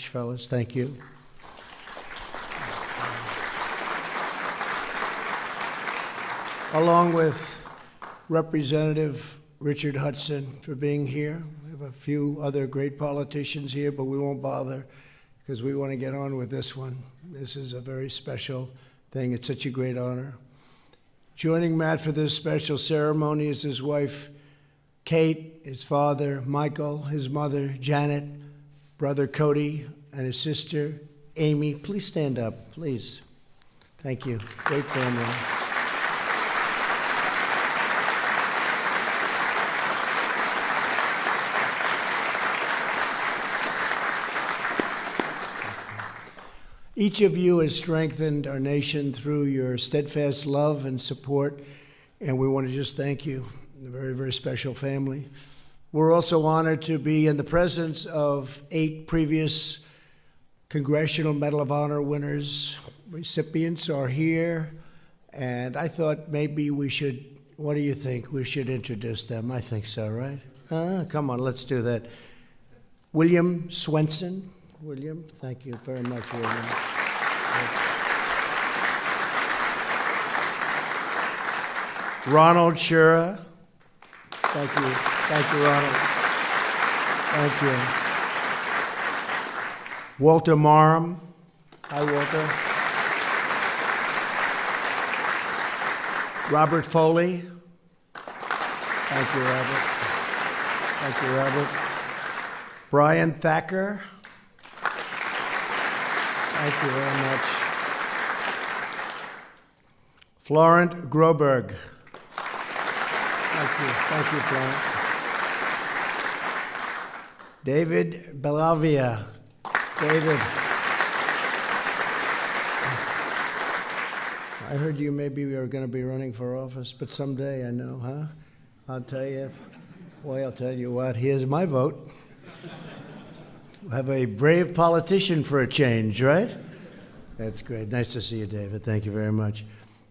much, fellas. Thank you. Along with Representative Richard Hudson for being here. We have a few other great politicians here, but we won't bother because we want to get on with this one. This is a very special thing. It's such a great honor. Joining Matt for this special ceremony is his wife, Kate, his father, Michael, his mother, Janet, brother Cody, and his sister, Amy. Please stand up, please. Thank you. Great family. Each of you has strengthened our nation through your steadfast love and support, and we want to just thank you. A very, very special family. We're also honored to be in the presence of 8 previous Congressional Medal of Honor winners. Recipients are here, and I thought maybe we should, what do you think? We should introduce them. I think so, right? Come on, let's do that. William Swenson. William, thank you very much, William. Ronald Shura. Thank you. Thank you, Ronald. Thank you. Walter Marham. Hi, Walter. Robert Foley. Thank you, Robert. Thank you, Robert. Brian Thacker. Thank you very much. Florent Groberg. Thank you. Thank you, Florent. David Bellavia. David. I heard you maybe are going to be running for office, but someday, I know, huh? I'll tell you. Boy, I'll tell you what. Here's my vote. We'll have a brave politician for a change, right? That's great. Nice to see you, David. Thank you very much.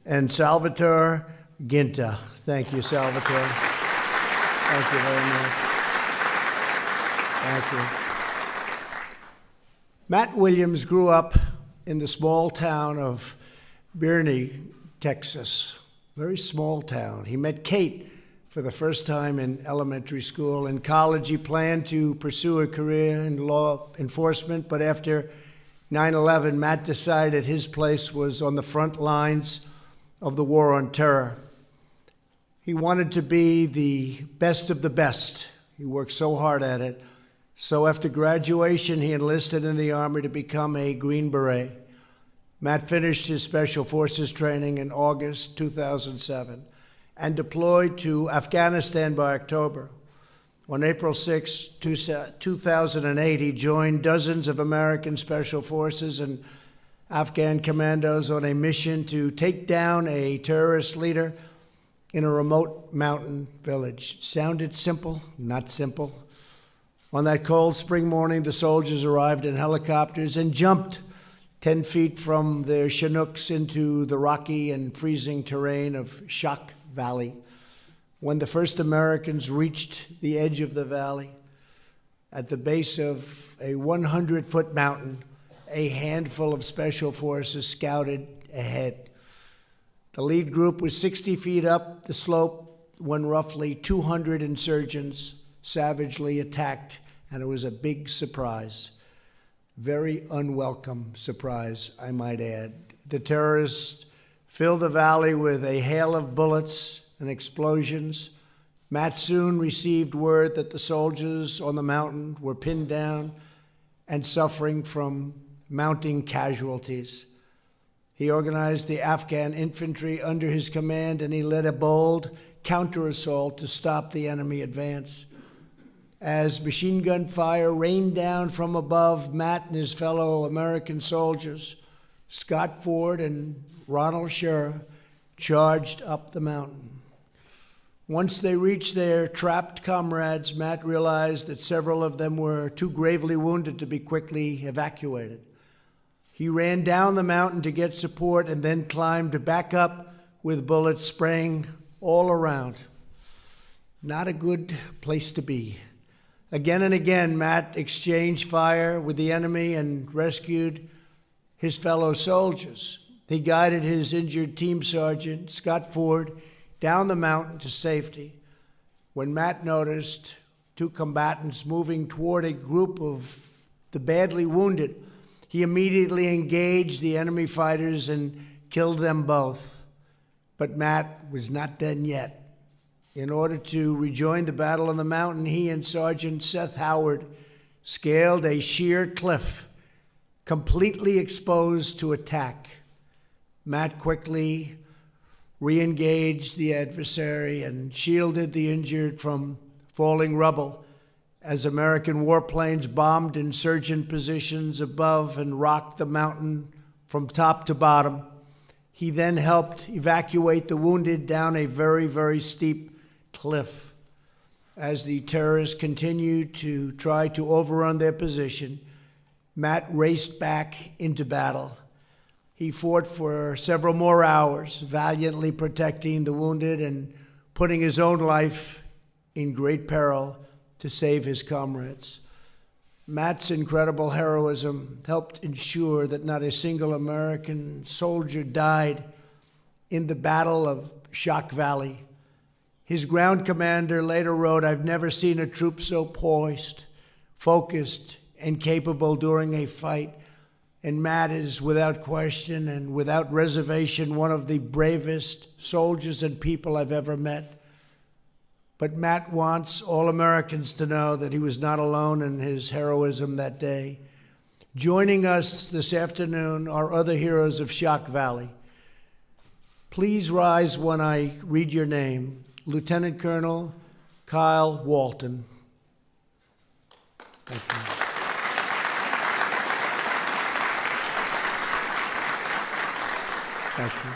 And Salvatore Giunta. Thank you, Salvatore. Thank you very much. Thank you. Matt Williams grew up in the small town of Birney, Texas. Very small town. He met Kate for the first time in elementary school. In college, he planned to pursue a career in law enforcement, but after 9/11, Matt decided his place was on the front lines of the war on terror. He wanted to be the best of the best. He worked so hard at it. So after graduation, he enlisted in the Army to become a Green Beret. Matt finished his Special Forces training in August 2007 and deployed to Afghanistan by October. On April 6, 2008, he joined dozens of American Special Forces and Afghan commandos on a mission to take down a terrorist leader in a remote mountain village. Sounded simple, not simple. On that cold spring morning, the soldiers arrived in helicopters and jumped 10 feet from their Chinooks into the rocky and freezing terrain of Shock Valley. When the first Americans reached the edge of the valley, at the base of a 100-foot mountain, a handful of special forces scouted ahead. The lead group was 60 feet up the slope when roughly 200 insurgents savagely attacked, and it was a big surprise. Very unwelcome surprise, I might add. The terrorists filled the valley with a hail of bullets and explosions. Matt soon received word that the soldiers on the mountain were pinned down and suffering from mounting casualties. He organized the Afghan infantry under his command, and he led a bold counter-assault to stop the enemy advance. As machine gun fire rained down from above, Matt and his fellow American soldiers, Scott Ford and Ronald Shura, charged up the mountain. Once they reached their trapped comrades, Matt realized that several of them were too gravely wounded to be quickly evacuated. He ran down the mountain to get support and then climbed back up with bullets spraying all around. Not a good place to be. Again and again, Matt exchanged fire with the enemy and rescued his fellow soldiers. He guided his injured team sergeant, Scott Ford, down the mountain to safety. When Matt noticed two combatants moving toward a group of the badly wounded, he immediately engaged the enemy fighters and killed them both. But Matt was not done yet. In order to rejoin the battle on the mountain, he and Sergeant Seth Howard scaled a sheer cliff, completely exposed to attack. Matt quickly re-engaged the adversary and shielded the injured from falling rubble as American warplanes bombed insurgent positions above and rocked the mountain from top to bottom. He then helped evacuate the wounded down a very, very steep cliff. As the terrorists continued to try to overrun their position, Matt raced back into battle. He fought for several more hours, valiantly protecting the wounded and putting his own life in great peril to save his comrades. Matt's incredible heroism helped ensure that not a single American soldier died in the Battle of Shock Valley. His ground commander later wrote, "I've never seen a troop so poised, focused, and capable during a fight. And Matt is, without question and without reservation, one of the bravest soldiers and people I've ever met." But Matt wants all Americans to know that he was not alone in his heroism that day. Joining us this afternoon are other heroes of Shock Valley. Please rise when I read your name. Lieutenant Colonel Kyle Walton. Thank you. Thank you.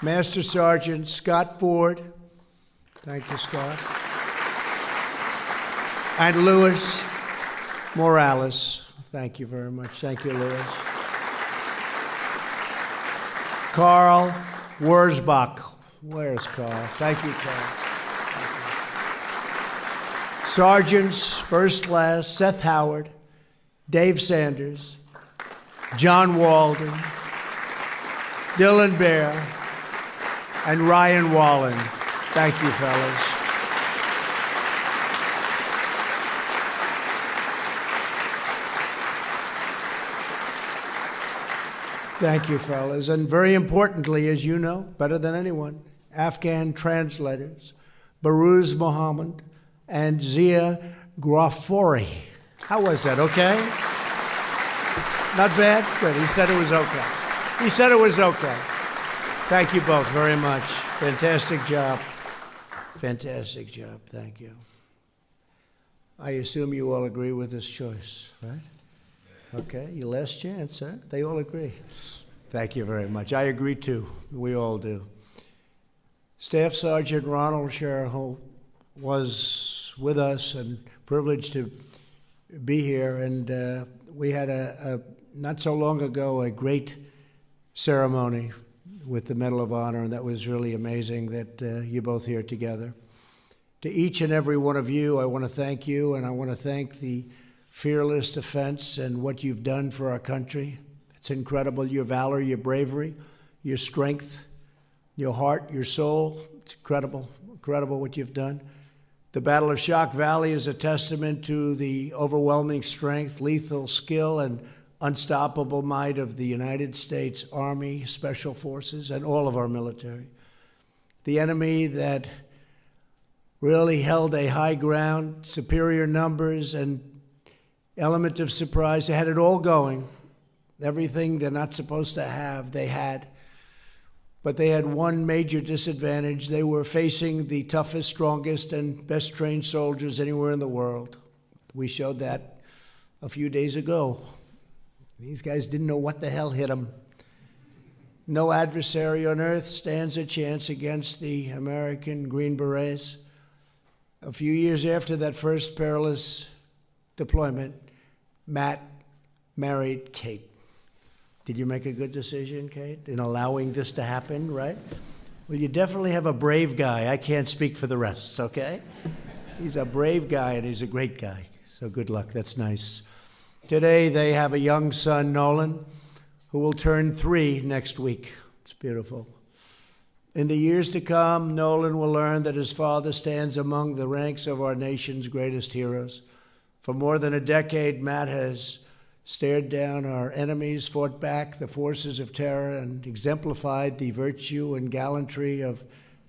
Master Sergeant Scott Ford. Thank you, Scott. And Louis Morales. Thank you very much. Thank you, Louis. Carl Wurzbach. Where's Carl? Thank you, Carl. Thank you. Sergeants, First Class Seth Howard, Dave Sanders, John Walden, Dylan Bear, and Ryan Wallen. Thank you, fellas. Thank you, fellas. And very importantly, as you know, better than anyone, Afghan translators, Baruz Mohammed and Zia Grafori. How was that, okay? Not bad? Good. He said it was okay. He said it was okay. Thank you both very much. Fantastic job. Fantastic job. Thank you. I assume you all agree with this choice, right? Okay, your last chance, huh? They all agree. Thank you very much. I agree too. We all do. Staff Sergeant Ronald Scher, who was with us and privileged to be here, and we had not so long ago, a great ceremony with the Medal of Honor, and that was really amazing that you're both here together. To each and every one of you, I want to thank you, and I want to thank the fearless defense and what you've done for our country. It's incredible, your valor, your bravery, your strength, your heart, your soul. It's incredible, incredible what you've done. The Battle of Shock Valley is a testament to the overwhelming strength, lethal skill, and unstoppable might of the United States Army, Special Forces, and all of our military. The enemy that really held a high ground, superior numbers, and element of surprise. They had it all going. Everything they're not supposed to have, they had. But they had one major disadvantage. They were facing the toughest, strongest, and best trained soldiers anywhere in the world. We showed that a few days ago. These guys didn't know what the hell hit them. No adversary on earth stands a chance against the American Green Berets. A few years after that first perilous deployment, Matt married Kate. Did you make a good decision, Kate, in allowing this to happen, right? Well, you definitely have a brave guy. I can't speak for the rest, okay? He's a brave guy, and he's a great guy. So good luck. That's nice. Today they have a young son, Nolan, who will turn 3 next week. It's beautiful. In the years to come, Nolan will learn that his father stands among the ranks of our nation's greatest heroes. For more than a decade, Matt has stared down our enemies, fought back the forces of terror, and exemplified the virtue and gallantry of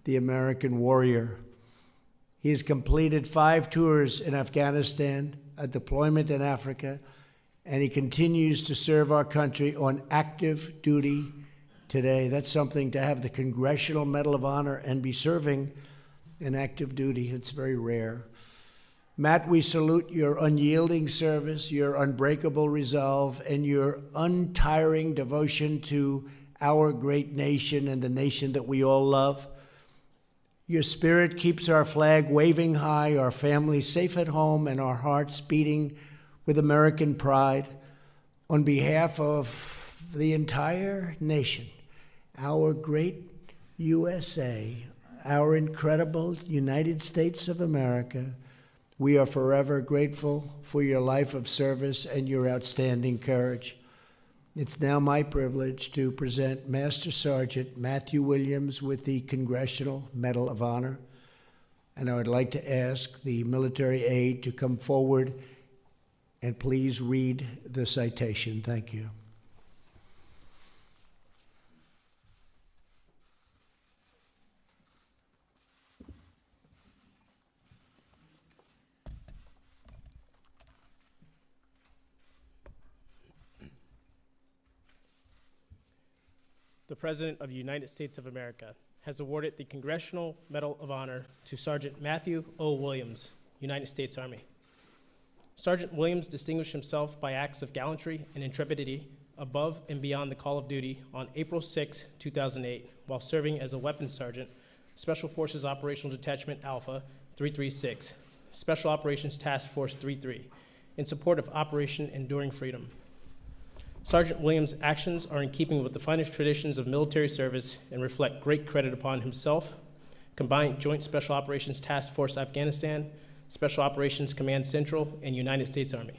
the American warrior. He has completed 5 tours in Afghanistan, a deployment in Africa, and he continues to serve our country on active duty today. That's something to have the Congressional Medal of Honor and be serving in active duty. It's very rare. Matt, we salute your unyielding service, your unbreakable resolve, and your untiring devotion to our great nation and the nation that we all love. Your spirit keeps our flag waving high, our families safe at home, and our hearts beating with American pride. On behalf of the entire nation, our great USA, our incredible United States of America, we are forever grateful for your life of service and your outstanding courage. It's now my privilege to present Master Sergeant Matthew Williams with the Congressional Medal of Honor. And I would like to ask the military aide to come forward and please read the citation. Thank you. The President of the United States of America has awarded the Congressional Medal of Honor to Sergeant Matthew O. Williams, United States Army. Sergeant Williams distinguished himself by acts of gallantry and intrepidity above and beyond the call of duty on April 6, 2008, while serving as a weapons sergeant, Special Forces Operational Detachment Alpha 336, Special Operations Task Force 33, in support of Operation Enduring Freedom. Sergeant Williams' actions are in keeping with the finest traditions of military service and reflect great credit upon himself, Combined Joint Special Operations Task Force Afghanistan, Special Operations Command Central, and United States Army.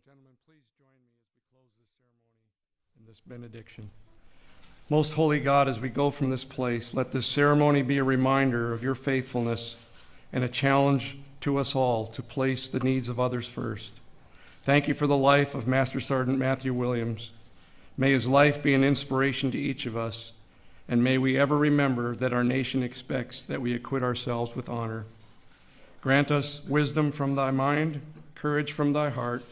Gentlemen, please join me as we close this ceremony in this benediction. Most holy God, as we go from this place, let this ceremony be a reminder of your faithfulness and a challenge to us all to place the needs of others first. Thank you for the life of Master Sergeant Matthew Williams. May his life be an inspiration to each of us, and may we ever remember that our nation expects that we acquit ourselves with honor. Grant us wisdom from thy mind, courage from thy heart,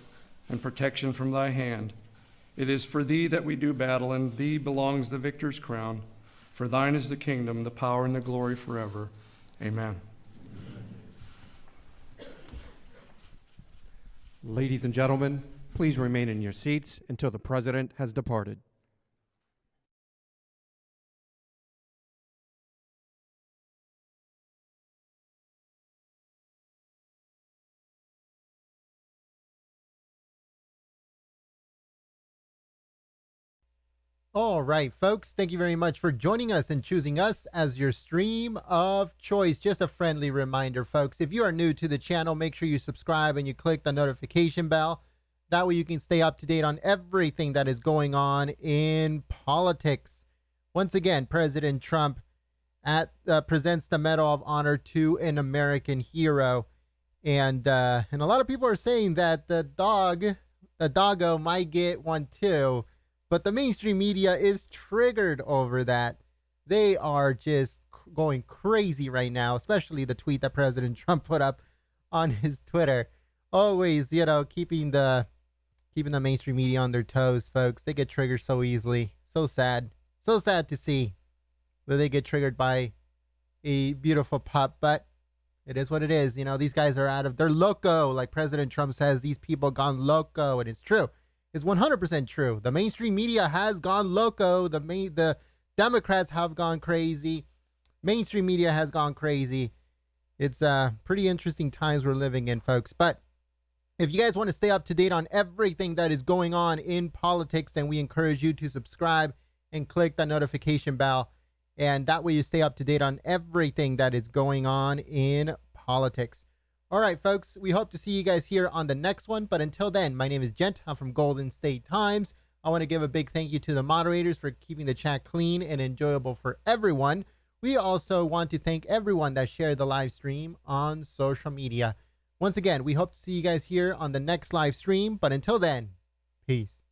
and protection from thy hand. It is for thee that we do battle, and thee belongs the victor's crown. For thine is the kingdom, the power, and the glory forever. Amen. Ladies and gentlemen, please remain in your seats until the President has departed. All right, folks, thank you very much for joining us and choosing us as your stream of choice. Just a friendly reminder, folks, if you are new to the channel, make sure you subscribe and you click the notification bell. That way you can stay up to date on everything that is going on in politics. Once again, President Trump presents the Medal of Honor to an American hero. And a lot of people are saying that the doggo might get one too. But the mainstream media is triggered over that. They are just going crazy right now, especially the tweet that President Trump put up on his Twitter. Always, keeping the mainstream media on their toes, folks. They get triggered so easily. So sad. So sad to see that they get triggered by a beautiful pup. But it is what it is. These guys are they're loco. Like President Trump says, these people gone loco. And it's true. It's 100% true. The mainstream media has gone loco. The Democrats have gone crazy. Mainstream media has gone crazy. It's pretty interesting times we're living in, folks. But if you guys want to stay up to date on everything that is going on in politics, then we encourage you to subscribe and click the notification bell. And that way you stay up to date on everything that is going on in politics. All right, folks, we hope to see you guys here on the next one. But until then, my name is Gent. I'm from Golden State Times. I want to give a big thank you to the moderators for keeping the chat clean and enjoyable for everyone. We also want to thank everyone that shared the live stream on social media. Once again, we hope to see you guys here on the next live stream. But until then, peace.